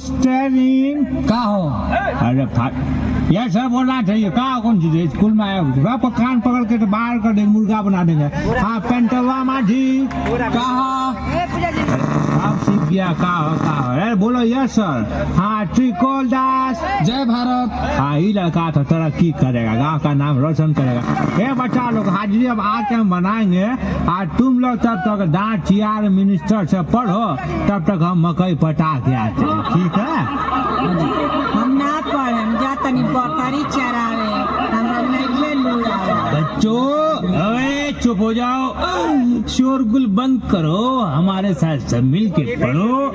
Steering का हो? अरे ये सब बोलना चाहिए। कहा कौन चीज स्कूल में आया हुआ कान पकड़ के तो बाहर कर देंगे, मुर्गा बना देंगे। हाँ पेंटवा माझी कहा? आप सीख गया। कहा बोलो यस सर। हाँ त्रिकोल दास जय भारत। हाँ ये लड़का तो तरक्की करेगा, गाँव का नाम रोशन करेगा। ये बच्चा लोग हाजिरी अब आके हम बनाएंगे। आज तुम लोग तब तक दांत चियार मिनिस्टर से पढ़ो, तब तक हम मकई पटा के आते हैं। ठीक है? हम ना पढ़े, हम जा तनी बकरी चरावे, हमरा नहीं लूड़ा। बच्चों अरे चुप हो जाओ, शोरगुल बंद करो, हमारे साथ सब मिल के पढ़ो।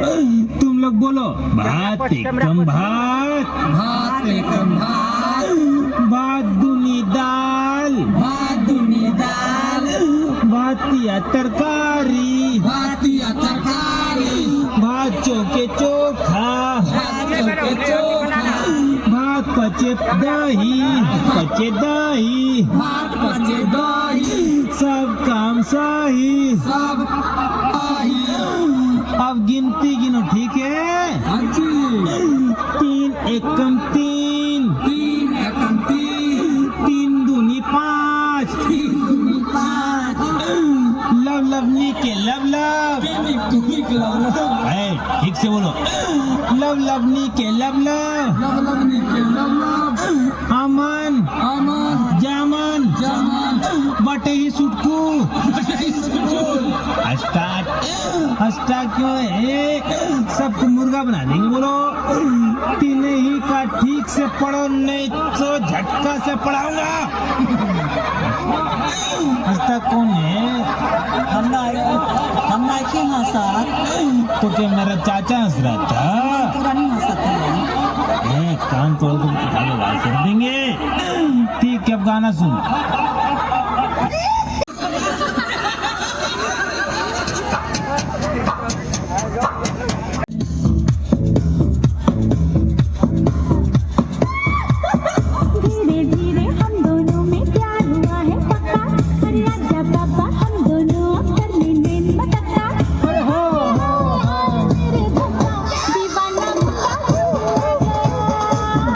तुम लोग बोलो भात एकम भात, भात एकम भात, भात दूनी दाल, भात दूनी दाल, भातिया तरकारी, भातिया तरकारी, भात चौके चोखा, भात चौके चोखा, भात पचे दही, भात पचे दही, सब काम सही। सब आही। अब गिनती गिनो, ठीक है? हाँ जी। 3 एकम 3, 3 एकम 3, 3 दूनी 5, 3 दूनी 5, लव लवनी के लव लव, ठीक से बोलो, लव लवनी के लव लव, लवलवनी के लवलव, अमन अमन, जामन जामन, बटे ही सुटकू। हस्ता क्यों है? सबको मुर्गा बना देंगे। बोलो तीन ही का ठीक से पढ़ो, नहीं तो झटका से पढ़ाऊंगा। हस्ता कौन है? हमरा के हंसा तो क्या मेरा चाचा हंस रहा था? पूरा नहीं हंसता है। कान तोड़ कर देंगे। ठीक है अब गाना सुन।